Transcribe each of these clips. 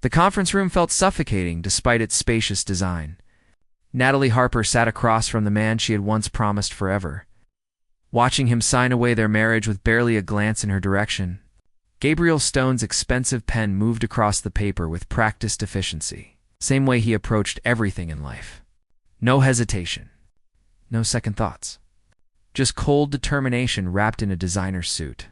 The conference room felt suffocating despite its spacious design. Natalie Harper sat across from the man she had once promised forever, watching him sign away their marriage with barely a glance in her direction. Gabriel Stone's expensive pen moved across the paper with practiced efficiency, same way he approached everything in life. No hesitation, no second thoughts. Just cold determination wrapped in a designer suit.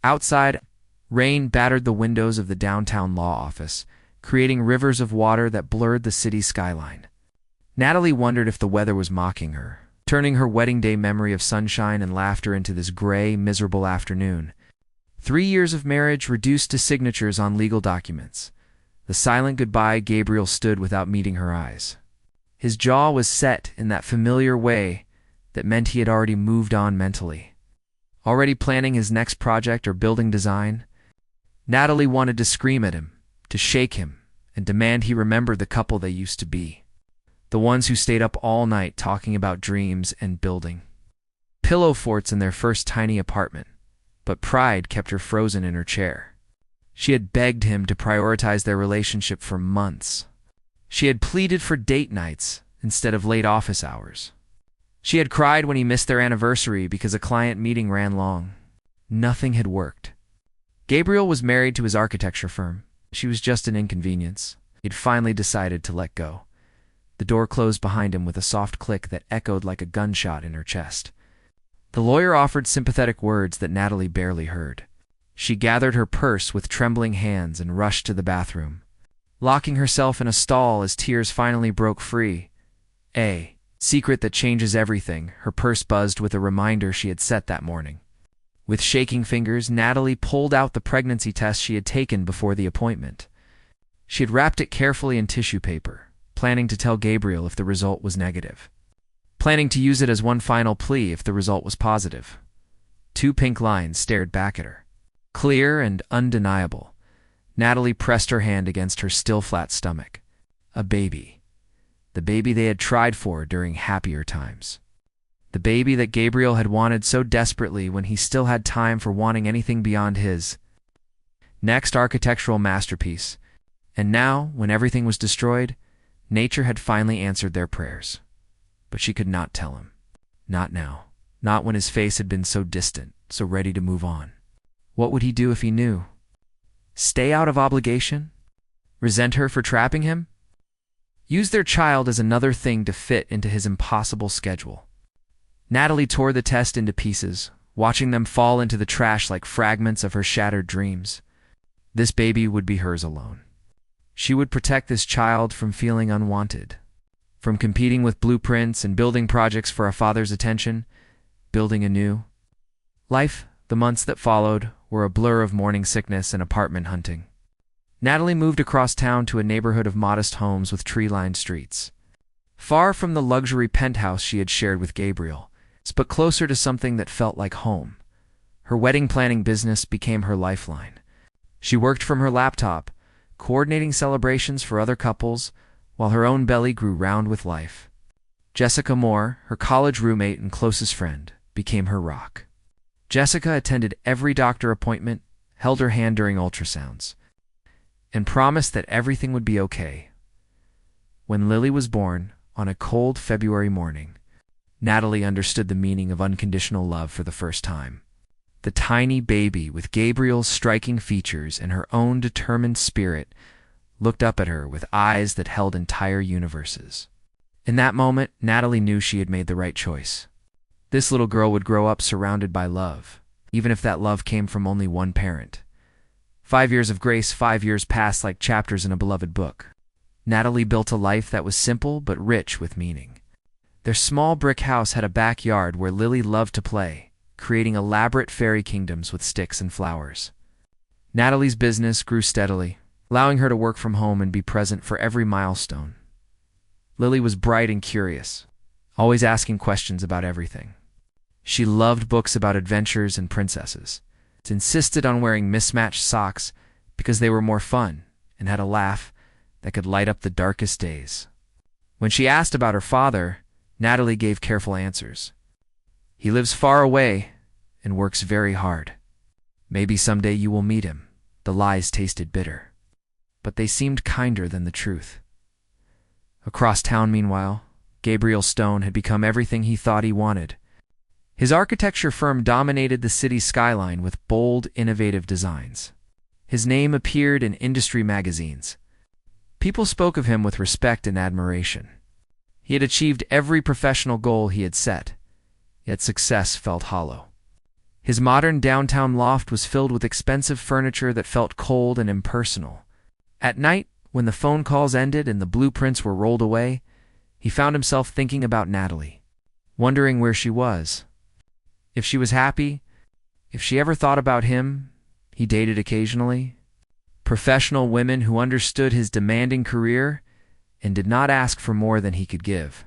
Outside, rain battered the windows of the downtown law office, creating rivers of water that blurred the city's skyline. Natalie wondered if the weather was mocking her, turning her wedding day memory of sunshine and laughter into this gray, miserable afternoon. 3 years of marriage reduced to signatures on legal documents. The silent goodbye Gabriel stood without meeting her eyes. His jaw was set in that familiar way that meant he had already moved on mentally. Already planning his next project or building design. Natalie wanted to scream at him, to shake him, and demand he remember the couple they used to be. The ones who stayed up all night talking about dreams and building. Pillow forts in their first tiny apartment, but pride kept her frozen in her chair. She had begged him to prioritize their relationship for months. She had pleaded for date nights instead of late office hours. She had cried when he missed their anniversary because a client meeting ran long. Nothing had worked. Gabriel was married to his architecture firm. She was just an inconvenience. He'd finally decided to let go. The door closed behind him with a soft click that echoed like a gunshot in her chest. The lawyer offered sympathetic words that Natalie barely heard. She gathered her purse with trembling hands and rushed to the bathroom, locking herself in a stall as tears finally broke free. A secret that changes everything, her purse buzzed with a reminder she had set that morning. With shaking fingers, Natalie pulled out the pregnancy test she had taken before the appointment. She had wrapped it carefully in tissue paper, planning to tell Gabriel if the result was negative. Planning to use it as one final plea if the result was positive. 2 pink lines stared back at her. Clear and undeniable. Natalie pressed her hand against her still flat stomach. A baby. The baby they had tried for during happier times. The baby that Gabriel had wanted so desperately when he still had time for wanting anything beyond his next architectural masterpiece. And now, when everything was destroyed, nature had finally answered their prayers. But she could not tell him. Not now. Not when his face had been so distant, so ready to move on. What would he do if he knew? Stay out of obligation? Resent her for trapping him? Use their child as another thing to fit into his impossible schedule. Natalie tore the test into pieces, watching them fall into the trash like fragments of her shattered dreams. This baby would be hers alone. She would protect this child from feeling unwanted, from competing with blueprints and building projects for a father's attention, building anew. Life, the months that followed, were a blur of morning sickness and apartment hunting. Natalie moved across town to a neighborhood of modest homes with tree-lined streets. Far from the luxury penthouse she had shared with Gabriel, but closer to something that felt like home. Her wedding planning business became her lifeline. She worked from her laptop, coordinating celebrations for other couples, while her own belly grew round with life. Jessica Moore, her college roommate and closest friend, became her rock. Jessica attended every doctor appointment, held her hand during ultrasounds, and promised that everything would be okay. When Lily was born, on a cold February morning, Natalie understood the meaning of unconditional love for the first time. The tiny baby, with Gabriel's striking features and her own determined spirit, looked up at her with eyes that held entire universes. In that moment, Natalie knew she had made the right choice. This little girl would grow up surrounded by love, even if that love came from only one parent. 5 years of grace, 5 years passed like chapters in a beloved book. Natalie built a life that was simple but rich with meaning. Their small brick house had a backyard where Lily loved to play, creating elaborate fairy kingdoms with sticks and flowers. Natalie's business grew steadily, allowing her to work from home and be present for every milestone. Lily was bright and curious, always asking questions about everything. She loved books about adventures and princesses. She insisted on wearing mismatched socks because they were more fun and had a laugh that could light up the darkest days. When she asked about her father, Natalie gave careful answers. He lives far away and works very hard. Maybe someday you will meet him. The lies tasted bitter. but they seemed kinder than the truth. Across town, meanwhile, Gabriel Stone had become everything he thought he wanted. His architecture firm dominated the city's skyline with bold, innovative designs. His name appeared in industry magazines. People spoke of him with respect and admiration. He had achieved every professional goal he had set, yet success felt hollow. His modern downtown loft was filled with expensive furniture that felt cold and impersonal. At night, when the phone calls ended and the blueprints were rolled away, he found himself thinking about Natalie, wondering where she was. If she was happy, if she ever thought about him he dated occasionally. Professional women who understood his demanding career and did not ask for more than he could give.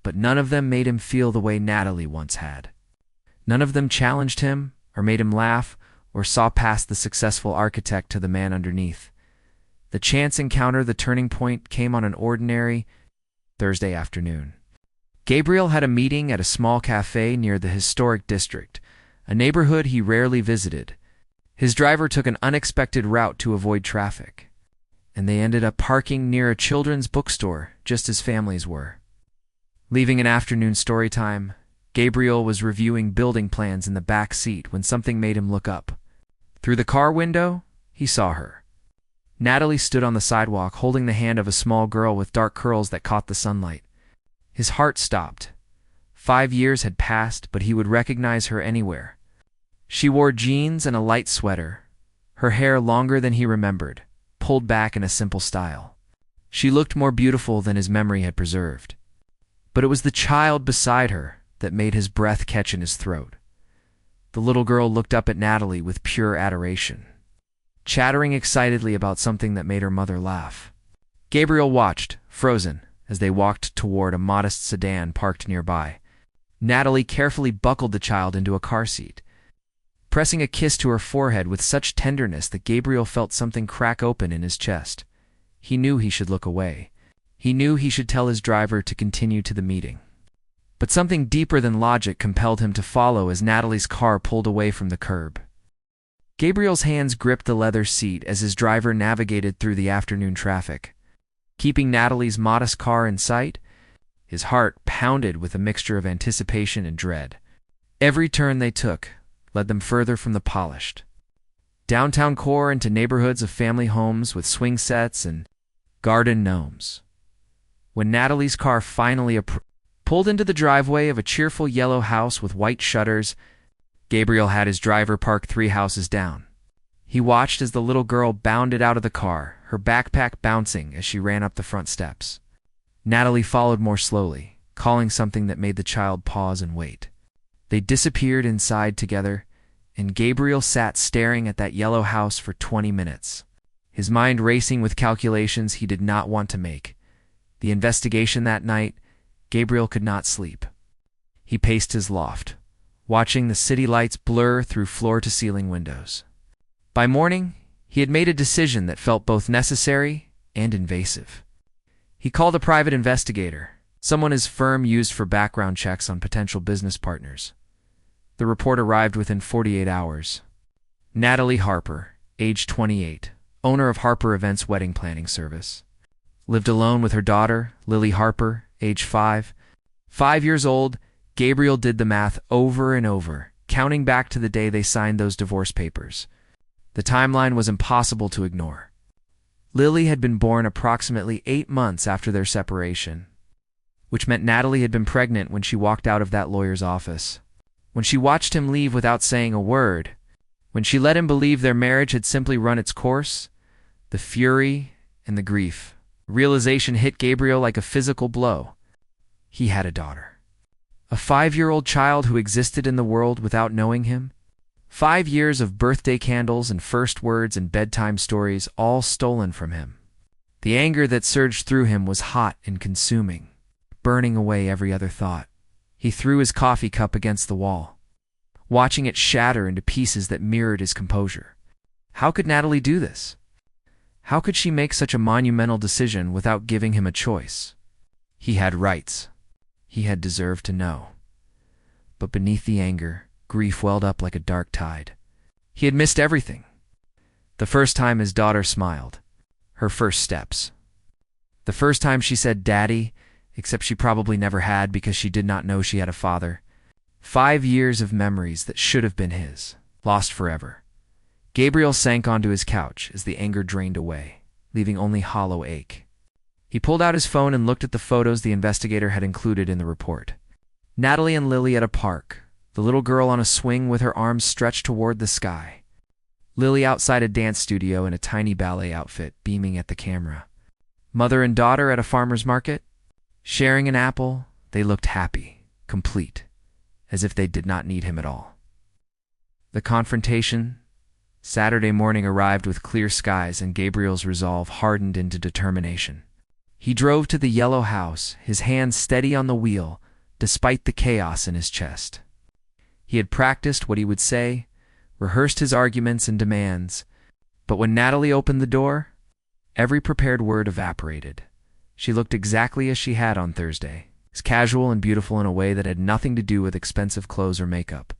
But none of them made him feel the way Natalie once had. None of them challenged him or made him laugh or saw past the successful architect to the man underneath. The chance encounter, the turning point, came on an ordinary Thursday afternoon. Gabriel had a meeting at a small cafe near the historic district, a neighborhood he rarely visited. His driver took an unexpected route to avoid traffic, and they ended up parking near a children's bookstore, just as families were. Leaving an afternoon story time, Gabriel was reviewing building plans in the back seat when something made him look up. Through the car window, he saw her. Natalie stood on the sidewalk holding the hand of a small girl with dark curls that caught the sunlight. His heart stopped. 5 years had passed, but he would recognize her anywhere. She wore jeans and a light sweater, her hair longer than he remembered, pulled back in a simple style. She looked more beautiful than his memory had preserved. But it was the child beside her that made his breath catch in his throat. The little girl looked up at Natalie with pure adoration, chattering excitedly about something that made her mother laugh. Gabriel watched, frozen, as they walked toward a modest sedan parked nearby. Natalie carefully buckled the child into a car seat, pressing a kiss to her forehead with such tenderness that Gabriel felt something crack open in his chest. He knew he should look away. He knew he should tell his driver to continue to the meeting. But something deeper than logic compelled him to follow as Natalie's car pulled away from the curb. Gabriel's hands gripped the leather seat as his driver navigated through the afternoon traffic. Keeping Natalie's modest car in sight, his heart pounded with a mixture of anticipation and dread. Every turn they took led them further from the polished downtown core into neighborhoods of family homes with swing sets and garden gnomes. When Natalie's car finally pulled into the driveway of a cheerful yellow house with white shutters, Gabriel had his driver park 3 houses down. He watched as the little girl bounded out of the car, her backpack bouncing as she ran up the front steps. Natalie followed more slowly, calling something that made the child pause and wait. They disappeared inside together, and Gabriel sat staring at that yellow house for 20 minutes, his mind racing with calculations he did not want to make. The investigation that night, Gabriel could not sleep. He paced his loft, watching the city lights blur through floor-to-ceiling windows. By morning, he had made a decision that felt both necessary and invasive. He called a private investigator, someone his firm used for background checks on potential business partners. The report arrived within 48 hours. Natalie Harper, age 28, owner of Harper Events wedding planning service. Lived alone with her daughter, Lily Harper, age 5. 5 years old, Gabriel did the math over and over, counting back to the day they signed those divorce papers. The timeline was impossible to ignore. Lily had been born approximately 8 months after their separation, which meant Natalie had been pregnant when she walked out of that lawyer's office. When she watched him leave without saying a word, when she let him believe their marriage had simply run its course, the fury and the grief, realization hit Gabriel like a physical blow. He had a daughter. A 5-year-old child who existed in the world without knowing him. 5 years of birthday candles and first words and bedtime stories, all stolen from him. The anger that surged through him was hot and consuming, burning away every other thought. He threw his coffee cup against the wall, watching it shatter into pieces that mirrored his composure. How could Natalie do this? How could she make such a monumental decision without giving him a choice? He had rights. He had deserved to know. But beneath the anger, grief welled up like a dark tide. He had missed everything. The first time his daughter smiled, Her first steps. The first time she said daddy, except she probably never had because she did not know she had a father. 5 years of memories that should have been his, lost forever. Gabriel sank onto his couch as the anger drained away, leaving only hollow ache. He pulled out his phone and looked at the photos the investigator had included in the report. Natalie and Lily at a park, the little girl on a swing with her arms stretched toward the sky. Lily outside a dance studio in a tiny ballet outfit, beaming at the camera. Mother and daughter at a farmer's market. Sharing an apple, they looked happy, complete, as if they did not need him at all. The confrontation, Saturday morning, arrived with clear skies, and Gabriel's resolve hardened into determination. He drove to the yellow house, his hands steady on the wheel, despite the chaos in his chest. He had practiced what he would say, rehearsed his arguments and demands, but when Natalie opened the door, every prepared word evaporated. She looked exactly as she had on Thursday, as casual and beautiful in a way that had nothing to do with expensive clothes or makeup.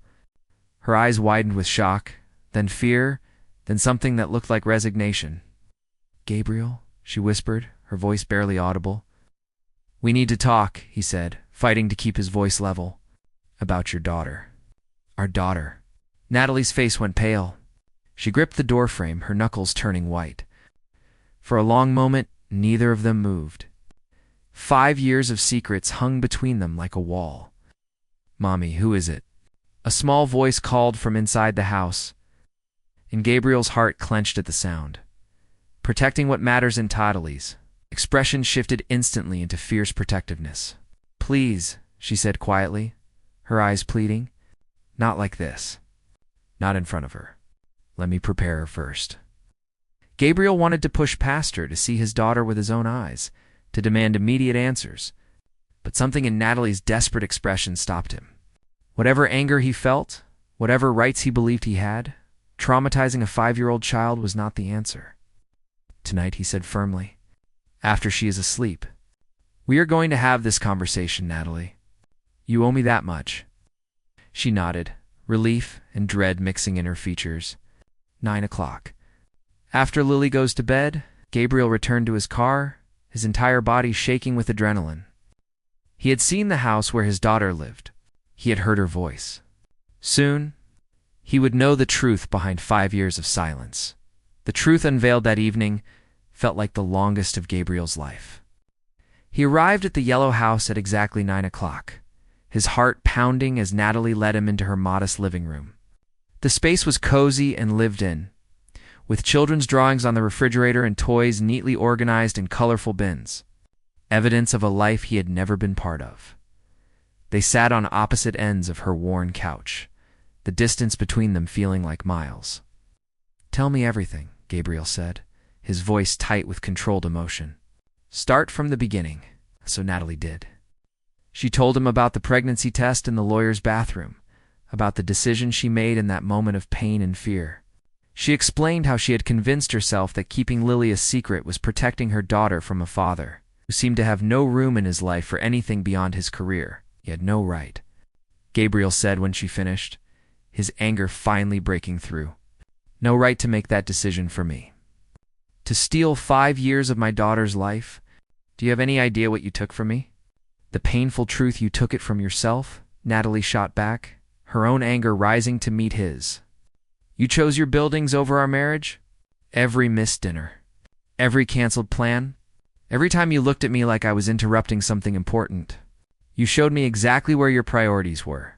Her eyes widened with shock, then fear, then something that looked like resignation. "Gabriel," she whispered, her voice barely audible. "We need to talk," he said, fighting to keep his voice level. "About your daughter." "Our daughter." Natalie's face went pale. She gripped the doorframe, her knuckles turning white. For a long moment, neither of them moved. 5 years of secrets hung between them like a wall. "Mommy, who is it?" A small voice called from inside the house, and Gabriel's heart clenched at the sound. Protecting what matters in Natalie's expression shifted instantly into fierce protectiveness. "Please," she said quietly, her eyes pleading. "Not like this. Not in front of her. Let me prepare her first." Gabriel wanted to push past her, to see his daughter with his own eyes, to demand immediate answers, but something in Natalie's desperate expression stopped him. Whatever anger he felt, whatever rights he believed he had, traumatizing a 5-year-old child was not the answer. "Tonight," he said firmly, "after she is asleep. We are going to have this conversation, Natalie. You owe me that much." She nodded, relief and dread mixing in her features. 9 o'clock. After Lily goes to bed, Gabriel returned to his car, his entire body shaking with adrenaline. He had seen the house where his daughter lived. He had heard her voice. Soon, he would know the truth behind 5 years of silence. The truth unveiled that evening felt like the longest of Gabriel's life. He arrived at the yellow house at exactly 9 o'clock, his heart pounding as Natalie led him into her modest living room. The space was cozy and lived in, with children's drawings on the refrigerator and toys neatly organized in colorful bins, evidence of a life he had never been part of. They sat on opposite ends of her worn couch, the distance between them feeling like miles. "Tell me everything," Gabriel said, his voice tight with controlled emotion. "Start from the beginning." So Natalie did. She told him about the pregnancy test in the lawyer's bathroom, about the decision she made in that moment of pain and fear. She explained how she had convinced herself that keeping Lily a secret was protecting her daughter from a father who seemed to have no room in his life for anything beyond his career. He had no right. Gabriel said when she finished, his anger finally breaking through. "No right to make that decision for me. To steal 5 years of my daughter's life? Do you have any idea what you took from me? The painful truth you took it from yourself?" Natalie shot back, her own anger rising to meet his. "You chose your buildings over our marriage? Every missed dinner. Every canceled plan. Every time you looked at me like I was interrupting something important. You showed me exactly where your priorities were."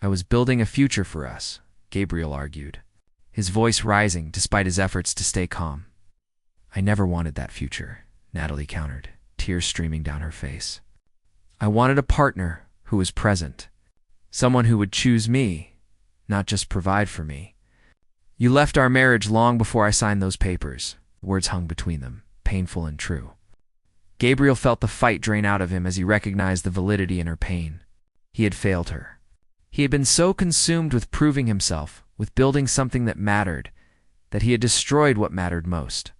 "I was building a future for us," Gabriel argued, his voice rising despite his efforts to stay calm. "I never wanted that future," Natalie countered, tears streaming down her face. "I wanted a partner who was present, someone who would choose me, not just provide for me. You left our marriage long before I signed those papers." Words hung between them, painful and true. Gabriel felt the fight drain out of him as he recognized the validity in her pain. He had failed her. He had been so consumed with proving himself, with building something that mattered, that he had destroyed what mattered most.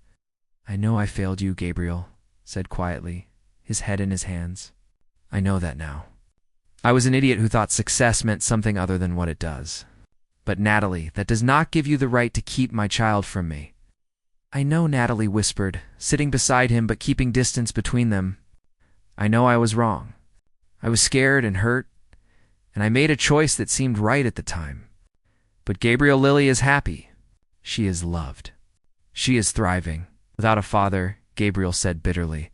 "I know I failed you," Gabriel said quietly, his head in his hands. "I know that now. I was an idiot who thought success meant something other than what it does. But Natalie, that does not give you the right to keep my child from me." I know, Natalie whispered, sitting beside him but keeping distance between them. I know I was wrong. I was scared and hurt, and I made a choice that seemed right at the time. But Gabriel Lily is happy. She is loved. She is thriving. Without a father, Gabriel said bitterly,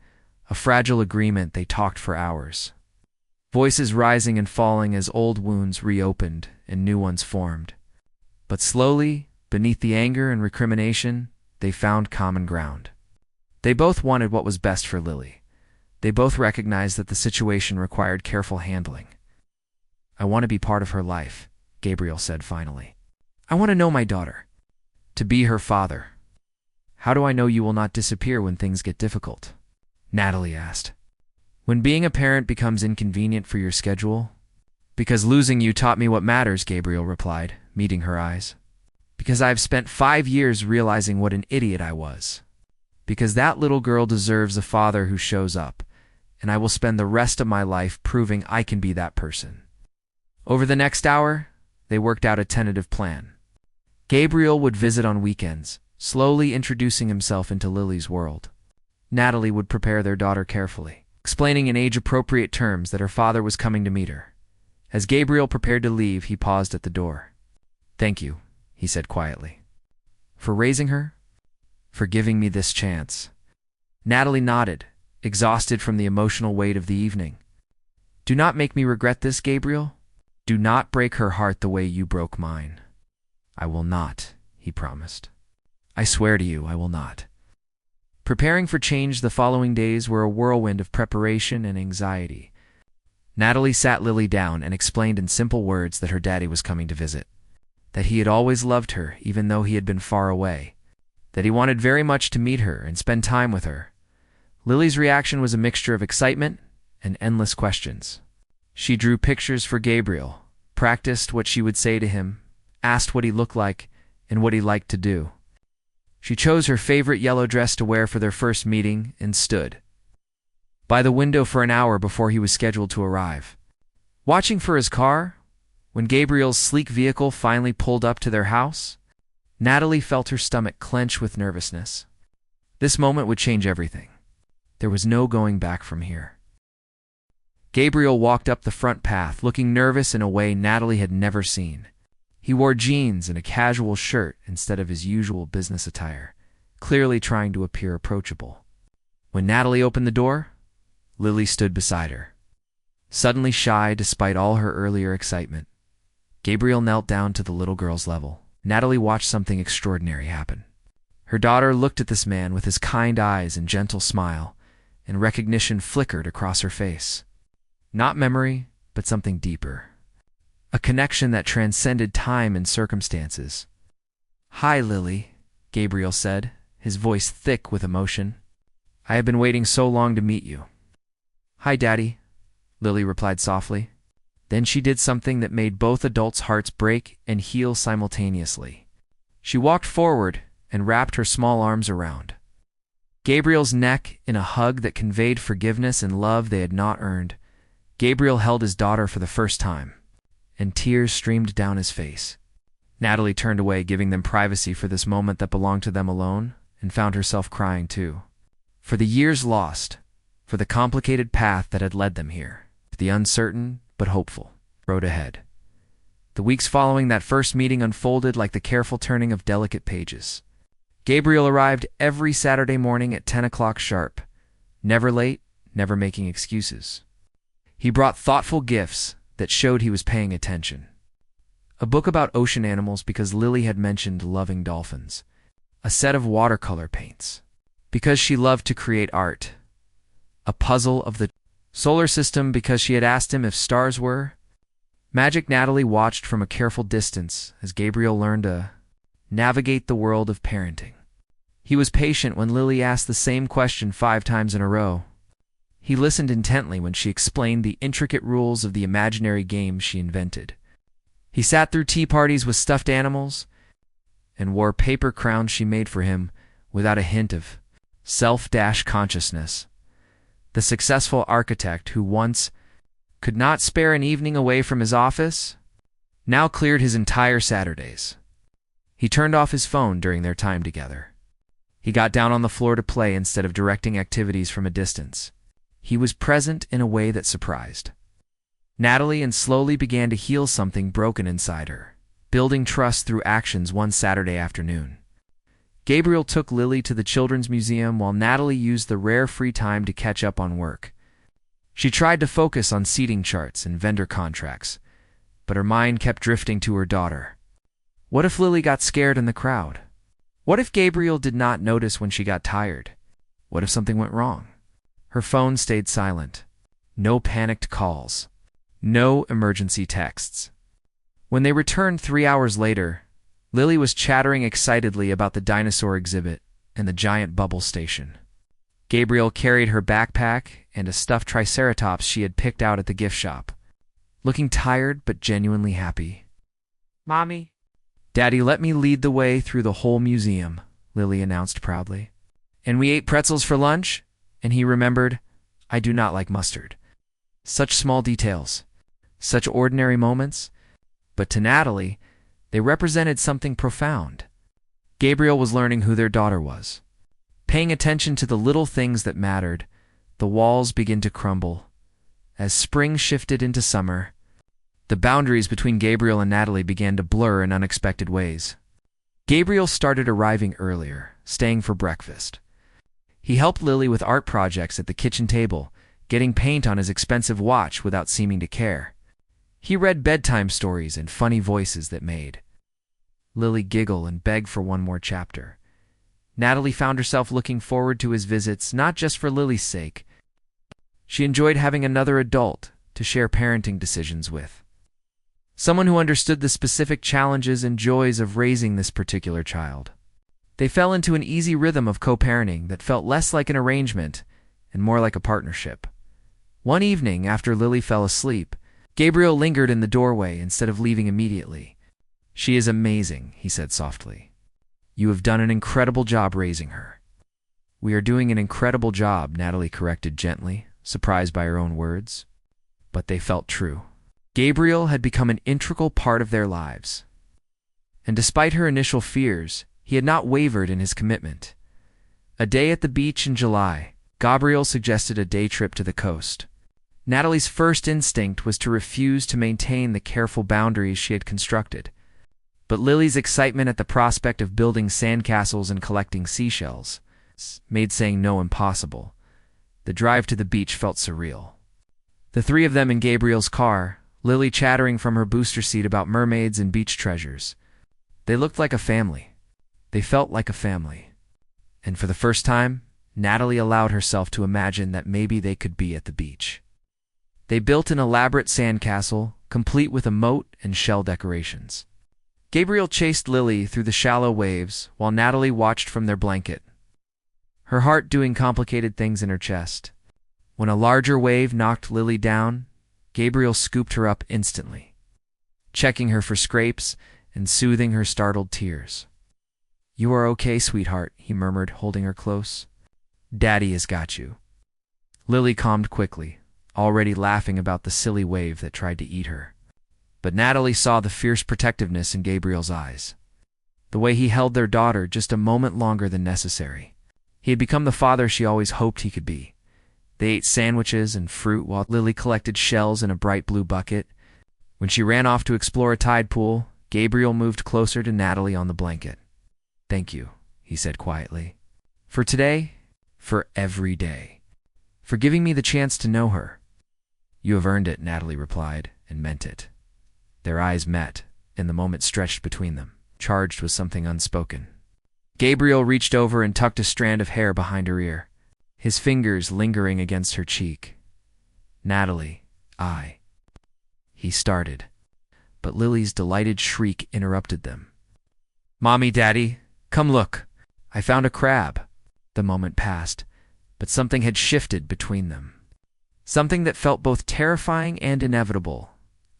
a fragile agreement they talked for hours. Voices rising and falling as old wounds reopened and new ones formed. But slowly, beneath the anger and recrimination, they found common ground. They both wanted what was best for Lily. They both recognized that the situation required careful handling. I want to be part of her life, Gabriel said finally. I want to know my daughter. To be her father. How do I know you will not disappear when things get difficult? Natalie asked. When being a parent becomes inconvenient for your schedule? Because losing you taught me what matters, Gabriel replied, meeting her eyes. Because I've spent 5 years realizing what an idiot I was. Because that little girl deserves a father who shows up, and I will spend the rest of my life proving I can be that person. Over the next hour, they worked out a tentative plan. Gabriel would visit on weekends, slowly introducing himself into Lily's world. Natalie would prepare their daughter carefully, explaining in age-appropriate terms that her father was coming to meet her. As Gabriel prepared to leave, he paused at the door. Thank you, he said quietly. For raising her? For giving me this chance. Natalie nodded, exhausted from the emotional weight of the evening. Do not make me regret this, Gabriel. Do not break her heart the way you broke mine. I will not, he promised. I swear to you, I will not. Preparing for change the following days were a whirlwind of preparation and anxiety. Natalie sat Lily down and explained in simple words that her daddy was coming to visit, that he had always loved her even though he had been far away, that he wanted very much to meet her and spend time with her. Lily's reaction was a mixture of excitement and endless questions. She drew pictures for Gabriel, practiced what she would say to him, asked what he looked like and what he liked to do. She chose her favorite yellow dress to wear for their first meeting and stood by the window for an hour before he was scheduled to arrive. Watching for his car, when Gabriel's sleek vehicle finally pulled up to their house, Natalie felt her stomach clench with nervousness. This moment would change everything. There was no going back from here. Gabriel walked up the front path, looking nervous in a way Natalie had never seen. He wore jeans and a casual shirt instead of his usual business attire, clearly trying to appear approachable. When Natalie opened the door, Lily stood beside her. Suddenly shy despite all her earlier excitement, Gabriel knelt down to the little girl's level. Natalie watched something extraordinary happen. Her daughter looked at this man with his kind eyes and gentle smile, and recognition flickered across her face. Not memory, but something deeper. A connection that transcended time and circumstances. Hi, Lily, Gabriel said, his voice thick with emotion. I have been waiting so long to meet you. Hi, Daddy, Lily replied softly. Then she did something that made both adults' hearts break and heal simultaneously. She walked forward and wrapped her small arms around Gabriel's neck in a hug that conveyed forgiveness and love they had not earned. Gabriel held his daughter for the first time, and tears streamed down his face. Natalie turned away, giving them privacy for this moment that belonged to them alone, and found herself crying too. For the years lost, for the complicated path that had led them here, the uncertain but hopeful road ahead. The weeks following that first meeting unfolded like the careful turning of delicate pages. Gabriel arrived every Saturday morning at 10 o'clock sharp, never late, never making excuses. He brought thoughtful gifts that showed he was paying attention. A book about ocean animals because Lily had mentioned loving dolphins. A set of watercolor paints because she loved to create art. A puzzle of the solar system because she had asked him if stars were. Magic Natalie watched from a careful distance as Gabriel learned to navigate the world of parenting. He was patient when Lily asked the same question 5 times in a row. He listened intently when she explained the intricate rules of the imaginary game she invented. He sat through tea parties with stuffed animals and wore paper crowns she made for him without a hint of self-consciousness. The successful architect who once could not spare an evening away from his office now cleared his entire Saturdays. He turned off his phone during their time together. He got down on the floor to play instead of directing activities from a distance. He was present in a way that surprised Natalie and slowly began to heal something broken inside her, building trust through actions one Saturday afternoon. Gabriel took Lily to the Children's Museum while Natalie used the rare free time to catch up on work. She tried to focus on seating charts and vendor contracts, but her mind kept drifting to her daughter. What if Lily got scared in the crowd? What if Gabriel did not notice when she got tired? What if something went wrong? Her phone stayed silent. No panicked calls. No emergency texts. When they returned 3 hours later, Lily was chattering excitedly about the dinosaur exhibit and the giant bubble station. Gabriel carried her backpack and a stuffed triceratops she had picked out at the gift shop, looking tired but genuinely happy. Mommy? Daddy let me lead the way through the whole museum, Lily announced proudly. And we ate pretzels for lunch, and he remembered, I do not like mustard. Such small details, such ordinary moments, but to Natalie, they represented something profound. Gabriel was learning who their daughter was. Paying attention to the little things that mattered, the walls began to crumble. As spring shifted into summer, the boundaries between Gabriel and Natalie began to blur in unexpected ways. Gabriel started arriving earlier, staying for breakfast. He helped Lily with art projects at the kitchen table, getting paint on his expensive watch without seeming to care. He read bedtime stories in funny voices that made Lily giggle and beg for one more chapter. Natalie found herself looking forward to his visits not just for Lily's sake. She enjoyed having another adult to share parenting decisions with. Someone who understood the specific challenges and joys of raising this particular child. They fell into an easy rhythm of co-parenting that felt less like an arrangement and more like a partnership. One evening, after Lily fell asleep, Gabriel lingered in the doorway instead of leaving immediately. She is amazing, he said softly. You have done an incredible job raising her. We are doing an incredible job, Natalie corrected gently, surprised by her own words. But they felt true. Gabriel had become an integral part of their lives. And despite her initial fears, he had not wavered in his commitment. A day at the beach in July, Gabriel suggested a day trip to the coast. Natalie's first instinct was to refuse to maintain the careful boundaries she had constructed. But Lily's excitement at the prospect of building sandcastles and collecting seashells made saying no impossible. The drive to the beach felt surreal. The three of them in Gabriel's car, Lily chattering from her booster seat about mermaids and beach treasures. They looked like a family. They felt like a family. And for the first time, Natalie allowed herself to imagine that maybe they could be at the beach. They built an elaborate sandcastle, complete with a moat and shell decorations. Gabriel chased Lily through the shallow waves while Natalie watched from their blanket, her heart doing complicated things in her chest. When a larger wave knocked Lily down, Gabriel scooped her up instantly, checking her for scrapes and soothing her startled tears. You are okay, sweetheart, he murmured, holding her close. Daddy has got you. Lily calmed quickly, already laughing about the silly wave that tried to eat her. But Natalie saw the fierce protectiveness in Gabriel's eyes, the way he held their daughter just a moment longer than necessary. He had become the father she always hoped he could be. They ate sandwiches and fruit while Lily collected shells in a bright blue bucket. When she ran off to explore a tide pool, Gabriel moved closer to Natalie on the blanket. Thank you, he said quietly. For today, for every day. For giving me the chance to know her. You have earned it, Natalie replied, and meant it. Their eyes met, and the moment stretched between them, charged with something unspoken. Gabriel reached over and tucked a strand of hair behind her ear, his fingers lingering against her cheek. Natalie, he started, but Lily's delighted shriek interrupted them. Mommy, Daddy, come look. I found a crab. The moment passed, but something had shifted between them. Something that felt both terrifying and inevitable.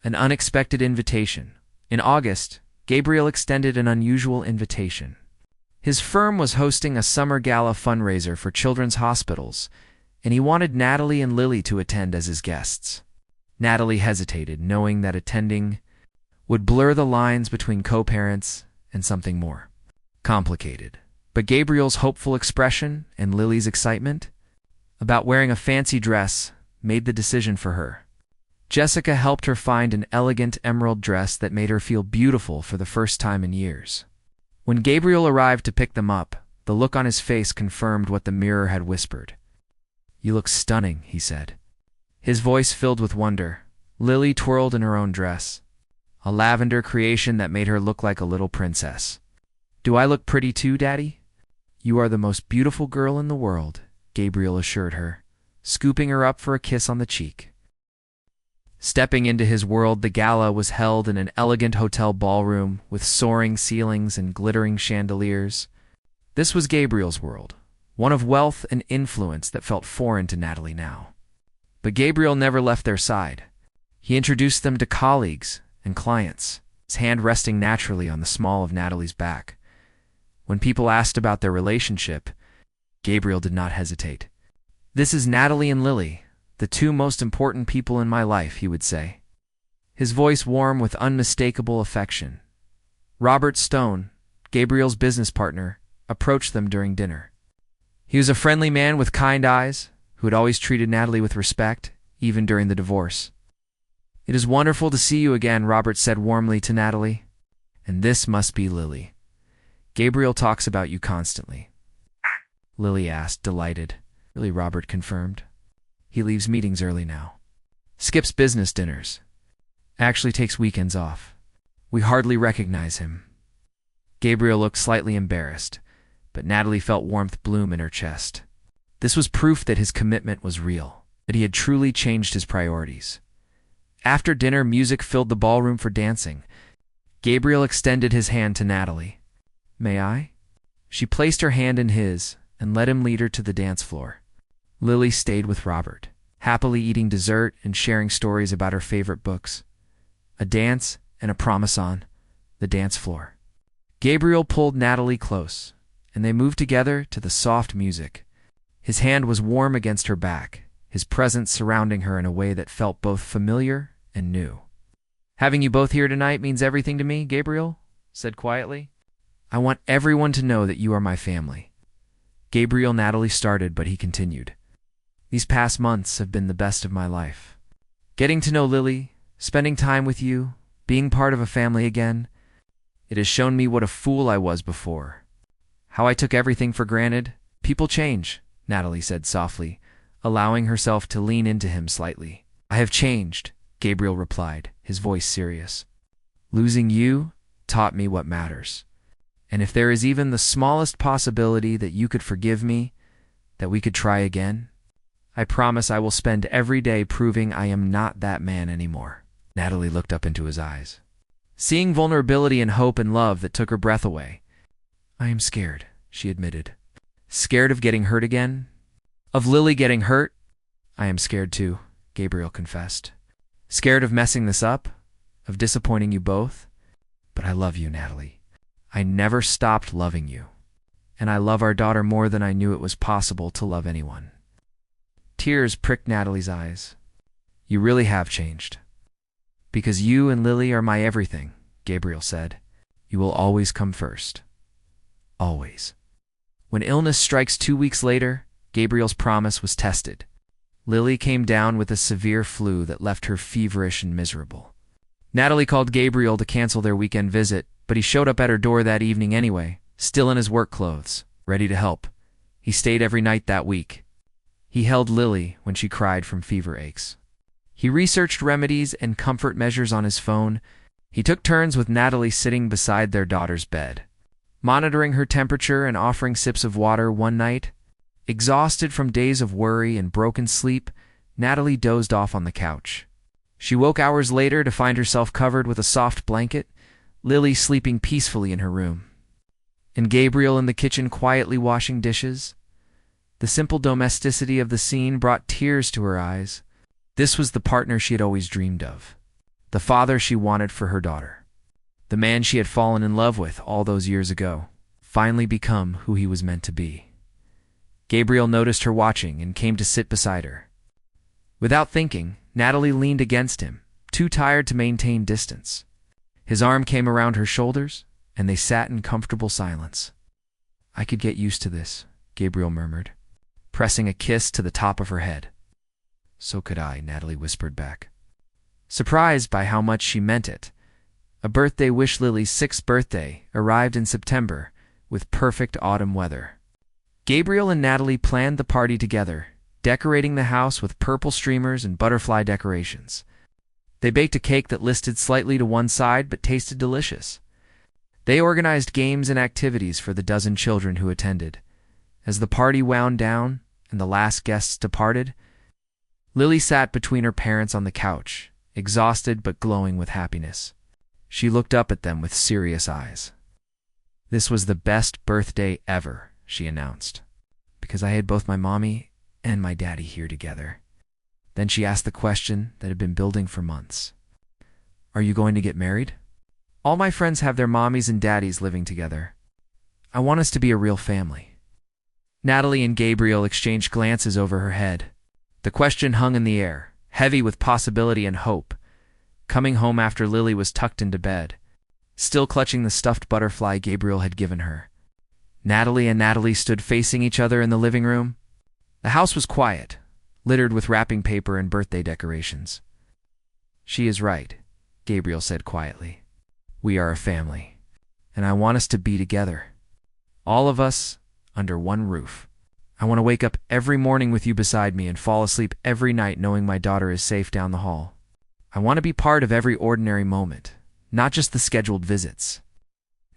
An unexpected invitation. In August, Gabriel extended an unusual invitation. His firm was hosting a summer gala fundraiser for children's hospitals, and he wanted Natalie and Lily to attend as his guests. Natalie hesitated, knowing that attending would blur the lines between co-parents and something more complicated. But Gabriel's hopeful expression and Lily's excitement about wearing a fancy dress made the decision for her. Jessica helped her find an elegant emerald dress that made her feel beautiful for the first time in years. When Gabriel arrived to pick them up, the look on his face confirmed what the mirror had whispered. "You look stunning," he said. His voice filled with wonder. Lily twirled in her own dress, a lavender creation that made her look like a little princess. "Do I look pretty too, Daddy?" "You are the most beautiful girl in the world," Gabriel assured her, scooping her up for a kiss on the cheek. Stepping into his world, the gala was held in an elegant hotel ballroom with soaring ceilings and glittering chandeliers. This was Gabriel's world, one of wealth and influence that felt foreign to Natalie now. But Gabriel never left their side. He introduced them to colleagues and clients, his hand resting naturally on the small of Natalie's back. When people asked about their relationship, Gabriel did not hesitate. "This is Natalie and Lily, the two most important people in my life," he would say, his voice warm with unmistakable affection. Robert Stone, Gabriel's business partner, approached them during dinner. He was a friendly man with kind eyes, who had always treated Natalie with respect, even during the divorce. "It is wonderful to see you again," Robert said warmly to Natalie. "And this must be Lily. Gabriel talks about you constantly." Lily asked, delighted. "Really," Robert confirmed. "He leaves meetings early now. Skips business dinners. Actually takes weekends off. We hardly recognize him." Gabriel looked slightly embarrassed, but Natalie felt warmth bloom in her chest. This was proof that his commitment was real, that he had truly changed his priorities. After dinner, music filled the ballroom for dancing. Gabriel extended his hand to Natalie. "May I?" She placed her hand in his and let him lead her to the dance floor. Lily stayed with Robert, happily eating dessert and sharing stories about her favorite books. A dance and a promise on the dance floor. Gabriel pulled Natalie close, and they moved together to the soft music. His hand was warm against her back, his presence surrounding her in a way that felt both familiar and new. "Having you both here tonight means everything to me," Gabriel said quietly. "I want everyone to know that you are my family." Natalie started, but he continued. "These past months have been the best of my life. Getting to know Lily, spending time with you, being part of a family again, it has shown me what a fool I was before. How I took everything for granted. People change," Natalie said softly, allowing herself to lean into him slightly. "I have changed," Gabriel replied, his voice serious. "Losing you taught me what matters. And if there is even the smallest possibility that you could forgive me, that we could try again, I promise I will spend every day proving I am not that man anymore." Natalie looked up into his eyes, seeing vulnerability and hope and love that took her breath away. "I am scared," she admitted. "Scared of getting hurt again? Of Lily getting hurt?" "I am scared too," Gabriel confessed. "Scared of messing this up? Of disappointing you both? But I love you, Natalie. I never stopped loving you. And I love our daughter more than I knew it was possible to love anyone." Tears pricked Natalie's eyes. "You really have changed. Because you and Lily are my everything," Gabriel said. "You will always come first. Always." When illness strikes 2 weeks later, Gabriel's promise was tested. Lily came down with a severe flu that left her feverish and miserable. Natalie called Gabriel to cancel their weekend visit, but he showed up at her door that evening anyway, still in his work clothes, ready to help. He stayed every night that week. He held Lily when she cried from fever aches. He researched remedies and comfort measures on his phone. He took turns with Natalie sitting beside their daughter's bed, monitoring her temperature and offering sips of water. One night, exhausted from days of worry and broken sleep, Natalie dozed off on the couch. She woke hours later to find herself covered with a soft blanket, Lily sleeping peacefully in her room, and Gabriel in the kitchen quietly washing dishes. The simple domesticity of the scene brought tears to her eyes. This was the partner she had always dreamed of, the father she wanted for her daughter, the man she had fallen in love with all those years ago, finally become who he was meant to be. Gabriel noticed her watching and came to sit beside her. Without thinking, Natalie leaned against him, too tired to maintain distance. His arm came around her shoulders, and they sat in comfortable silence. I could get used to this, Gabriel murmured, pressing a kiss to the top of her head. So could I, Natalie whispered back, surprised by how much she meant it. A birthday wish. Lily's 6th birthday arrived in September, with perfect autumn weather. Gabriel and Natalie planned the party together, decorating the house with purple streamers and butterfly decorations. They baked a cake that listed slightly to one side but tasted delicious. They organized games and activities for the dozen children who attended. As the party wound down and the last guests departed, Lily sat between her parents on the couch, exhausted but glowing with happiness. She looked up at them with serious eyes. This was the best birthday ever, she announced, because I had both my mommy and my daddy here together. Then she asked the question that had been building for months. Are you going to get married? All my friends have their mommies and daddies living together. I want us to be a real family. Natalie and Gabriel exchanged glances over her head. The question hung in the air, heavy with possibility and hope. Coming home after Lily was tucked into bed, still clutching the stuffed butterfly Gabriel had given her. Natalie and Natalie stood facing each other in the living room. The house was quiet, littered with wrapping paper and birthday decorations. She is right, Gabriel said quietly. We are a family, and I want us to be together. All of us under one roof. I want to wake up every morning with you beside me and fall asleep every night knowing my daughter is safe down the hall. I want to be part of every ordinary moment, not just the scheduled visits.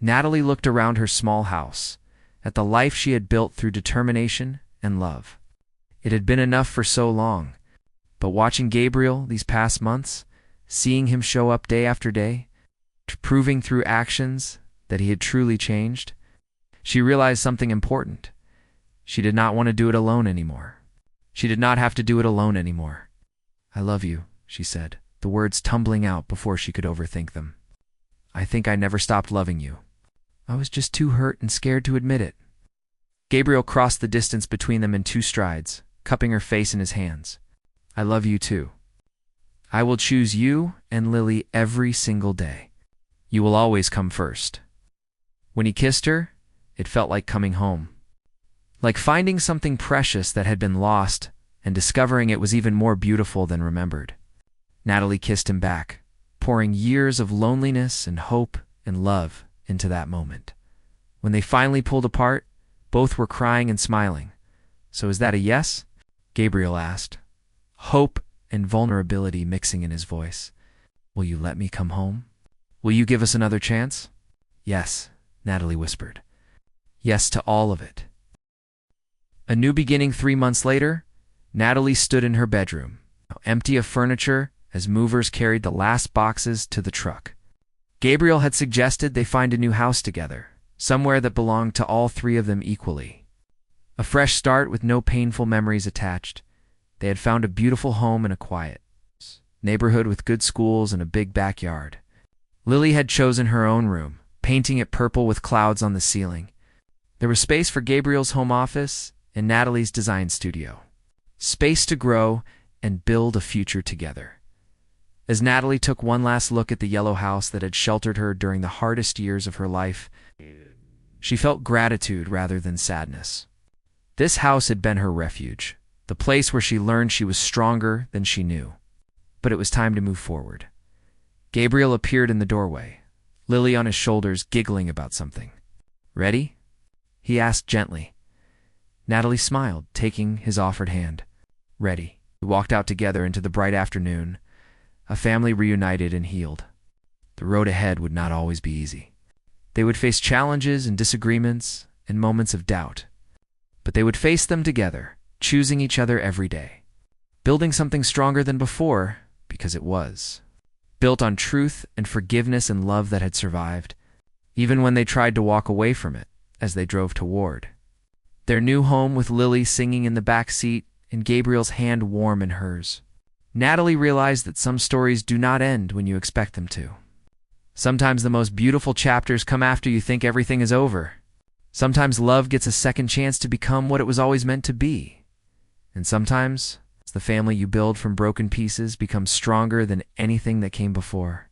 Natalie looked around her small house, at the life she had built through determination and love. It had been enough for so long, but watching Gabriel these past months, seeing him show up day after day, proving through actions that he had truly changed, she realized something important. She did not want to do it alone anymore. She did not have to do it alone anymore. I love you, she said, the words tumbling out before she could overthink them. I think I never stopped loving you. I was just too hurt and scared to admit it. Gabriel crossed the distance between them in 2 strides, cupping her face in his hands. I love you too. I will choose you and Lily every single day. You will always come first. When he kissed her, it felt like coming home. Like finding something precious that had been lost and discovering it was even more beautiful than remembered. Natalie kissed him back, pouring years of loneliness and hope and love into that moment. When they finally pulled apart, both were crying and smiling. So is that a yes? Gabriel asked, hope and vulnerability mixing in his voice. Will you let me come home? Will you give us another chance? Yes, Natalie whispered. Yes to all of it. A new beginning. 3 months later, Natalie stood in her bedroom, empty of furniture as movers carried the last boxes to the truck. Gabriel had suggested they find a new house together, somewhere that belonged to all 3 of them equally. A fresh start with no painful memories attached. They had found a beautiful home in a quiet neighborhood with good schools and a big backyard. Lily had chosen her own room, painting it purple with clouds on the ceiling. There was space for Gabriel's home office and Natalie's design studio. Space to grow and build a future together. As Natalie took one last look at the yellow house that had sheltered her during the hardest years of her life, she felt gratitude rather than sadness. This house had been her refuge, the place where she learned she was stronger than she knew. But it was time to move forward. Gabriel appeared in the doorway, Lily on his shoulders, giggling about something. Ready? He asked gently. Natalie smiled, taking his offered hand. Ready. We walked out together into the bright afternoon, a family reunited and healed. The road ahead would not always be easy. They would face challenges and disagreements and moments of doubt. But they would face them together, choosing each other every day. Building something stronger than before, because it was. Built on truth and forgiveness and love that had survived, even when they tried to walk away from it as they drove toward. Their new home with Lily singing in the back seat and Gabriel's hand warm in hers. Natalie realized that some stories do not end when you expect them to. Sometimes the most beautiful chapters come after you think everything is over. Sometimes love gets a second chance to become what it was always meant to be. And sometimes the family you build from broken pieces becomes stronger than anything that came before.